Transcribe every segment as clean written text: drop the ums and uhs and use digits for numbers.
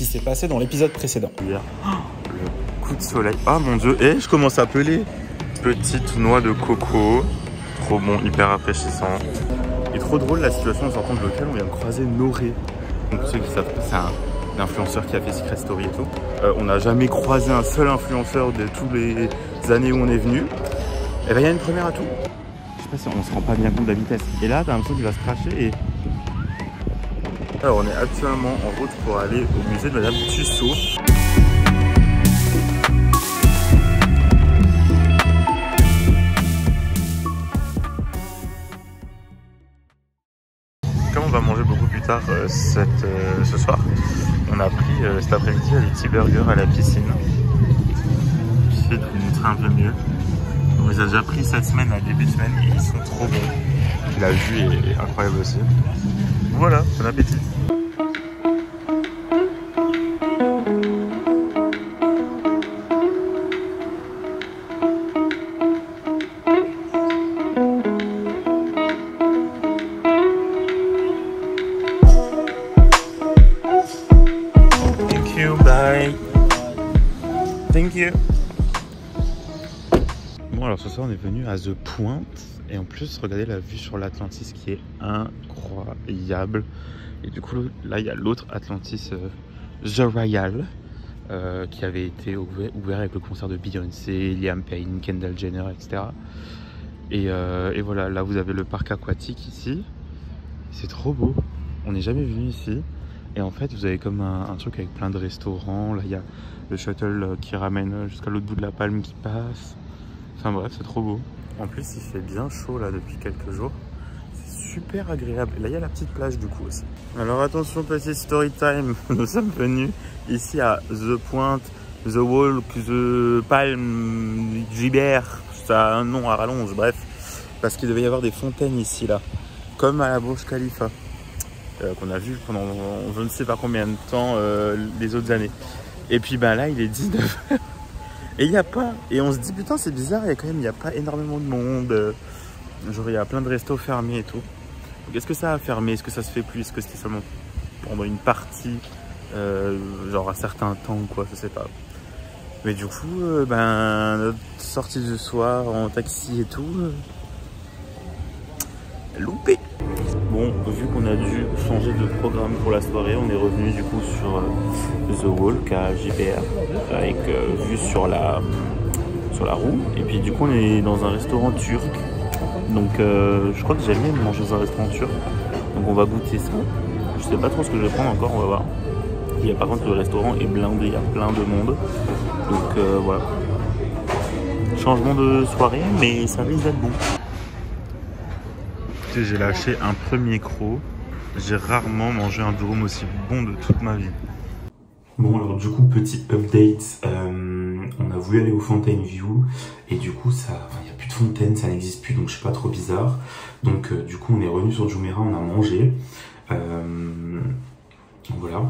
qui s'est passé dans l'épisode précédent. Hier, le coup de soleil. Ah mon dieu, et je commence à peler. Petite noix de coco, trop bon, hyper rafraîchissant. Et trop drôle la situation en sortant de l'hôtel, on vient de croiser Noré. Donc pour ceux qui savent pas, c'est un influenceur qui a fait Secret Story et tout. On n'a jamais croisé un seul influenceur de tous les années où on est venu. Et ben il y a une première à tout. Je sais pas si on se rend pas bien compte de la vitesse. Et là, t'as l'impression qu'il va se cracher et... Alors on est actuellement en route pour aller au musée de Madame Tussaud. Comme on va manger beaucoup plus tard ce soir, on a pris cet après-midi des petits burgers à la piscine. J'essaie de vous montrer un peu mieux. On les a déjà pris cette semaine, à début de semaine, et ils sont trop bons. La vue est incroyable aussi. Voilà, bon appétit. Thank you, bye. Thank you. Bon, alors ce soir on est venu à The Point et en plus regardez la vue sur l'Atlantis qui est incroyable. Et du coup là il y a l'autre Atlantis, The Royal, qui avait été ouvert avec le concert de Beyoncé, Liam Payne, Kendall Jenner, etc. Et voilà, là vous avez le parc aquatique ici. C'est trop beau, on n'est jamais venu ici. Et en fait vous avez comme un truc avec plein de restaurants. Là il y a le shuttle qui ramène jusqu'à l'autre bout de la palme qui passe. Enfin bref, c'est trop beau. En plus il fait bien chaud là depuis quelques jours. C'est super agréable. Et là il y a la petite plage du coup aussi. Alors attention, petit story time. Nous sommes venus ici à The Point, The Walk, The Palm, Gibert. Ça a un nom à rallonge, bref. Parce qu'il devait y avoir des fontaines ici là. Comme à la Burj Khalifa. Qu'on a vu pendant je ne sais pas combien de temps les autres années. Et puis ben là il est 19h. Et il n'y a pas, et on se dit putain c'est bizarre, il n'y a pas énormément de monde, genre il y a plein de restos fermés et tout. Donc est-ce que ça a fermé, est-ce que ça se fait plus, est-ce que c'était seulement pendant une partie, genre à certains temps quoi, je sais pas. Mais du coup, ben notre sortie du soir en taxi et tout, loupé. Bon, vu qu'on a dû changer de programme pour la soirée, on est revenu du coup sur The Walk à JBR avec vue sur la roue. Et puis du coup on est dans un restaurant turc. Donc je crois que j'aime bien manger dans un restaurant turc. Donc on va goûter ça. Je sais pas trop ce que je vais prendre encore, on va voir. Par contre le restaurant est blindé, il y a plein de monde. Donc voilà. Changement de soirée, mais ça risque d'être bon. J'ai lâché un premier croc. J'ai rarement mangé un durum aussi bon de toute ma vie. Bon alors du coup petit update, on a voulu aller au Fontaineview et du coup ça, il n'y a plus de fontaine, ça n'existe plus donc je sais pas, trop bizarre. Donc du coup on est revenu sur Jumeirah, on a mangé. Voilà.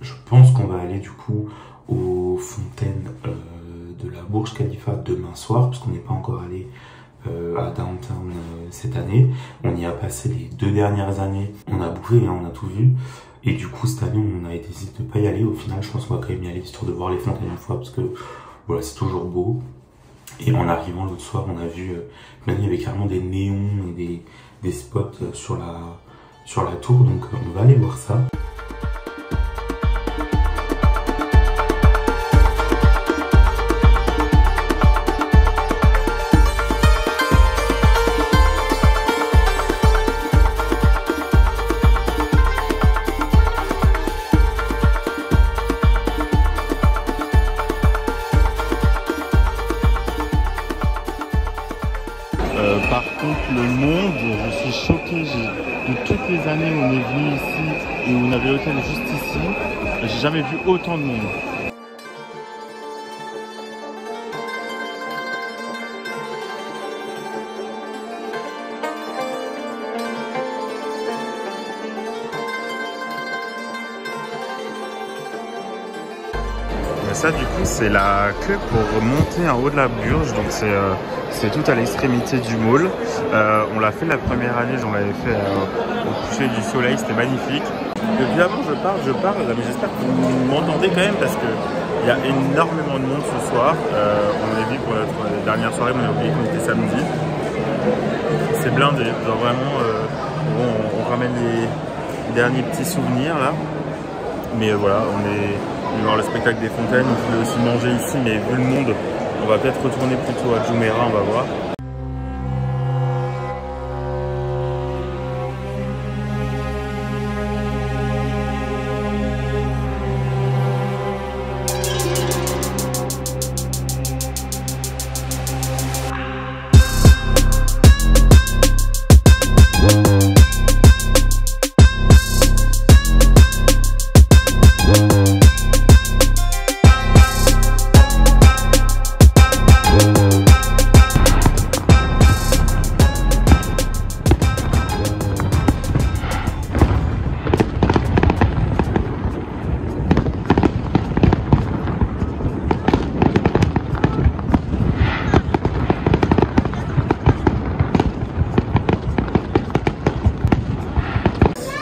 Je pense qu'on va aller du coup aux fontaines de la Burj Khalifa demain soir parce qu'on n'est pas encore allé à Downtown cette année. On y a passé les 2 dernières années. On a bouffé, hein, on a tout vu. Et du coup cette année on a décidé de ne pas y aller. Au final je pense qu'on va quand même y aller histoire de voir les fontaines une fois parce que voilà c'est toujours beau. Et en arrivant l'autre soir on a vu maintenant il y avait carrément des néons et des spots sur la tour, donc on va aller voir ça. Par contre le monde, je suis choqué, de toutes les années où on est venu ici et où on avait l'hôtel juste ici, j'ai jamais vu autant de monde. Ça du coup c'est la queue pour monter en haut de la Burj, donc c'est tout à l'extrémité du mall. On l'a fait la première année, j'en l'avais fait au coucher du soleil, c'était magnifique. Depuis avant, je parle, mais j'espère que vous m'entendez quand même parce qu'il y a énormément de monde ce soir. On est dit pour notre dernière soirée, mais on a oublié qu'on était samedi. C'est blindé, genre vraiment, bon, on ramène les derniers petits souvenirs là. Mais voilà, on est venu voir le spectacle des fontaines, on voulait aussi manger ici, mais vu le monde, on va peut-être retourner plutôt à Jumeirah, on va voir.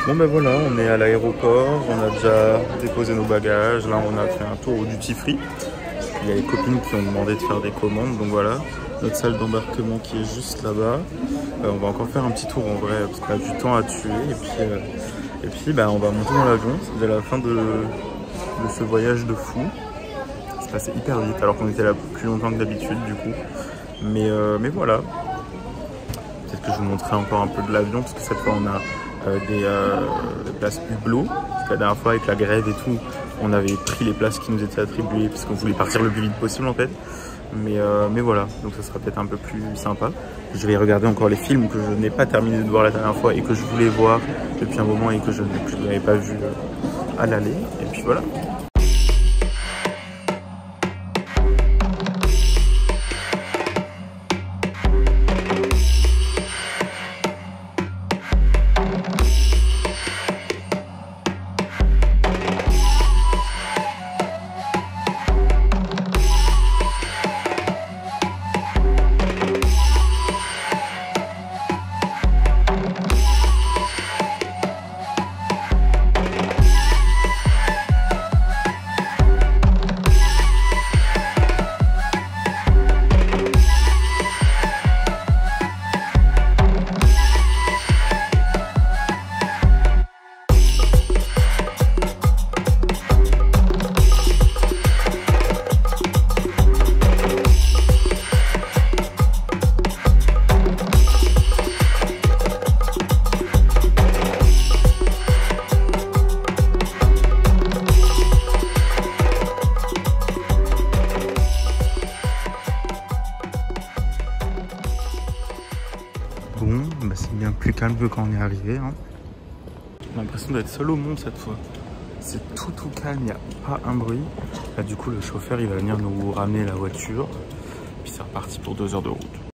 Bon ben voilà, on est à l'aéroport, on a déjà déposé nos bagages, là on a fait un tour au duty free. Il y a les copines qui ont demandé de faire des commandes, donc voilà, notre salle d'embarquement qui est juste là-bas. On va encore faire un petit tour en vrai, parce qu'on a du temps à tuer, et puis on va monter dans l'avion, c'est déjà la fin de ce voyage de fou. C'est passé hyper vite, alors qu'on était là plus longtemps que d'habitude du coup. Mais voilà, peut-être que je vous montrerai encore un peu de l'avion, parce que cette fois on a des places Hublot, parce que la dernière fois avec la grève et tout, on avait pris les places qui nous étaient attribuées parce qu'on voulait partir le plus vite possible en fait. Mais voilà, donc ça sera peut-être un peu plus sympa. Je vais regarder encore les films que je n'ai pas terminé de voir la dernière fois et que je voulais voir depuis un moment et que je n'avais pas vu à l'aller. Et puis voilà. Bon, c'est bien plus calme que quand on est arrivé. Hein. On a l'impression d'être seul au monde cette fois. C'est tout calme, il n'y a pas un bruit. Là du coup le chauffeur il va venir nous ramener la voiture. Puis c'est reparti pour 2 heures de route.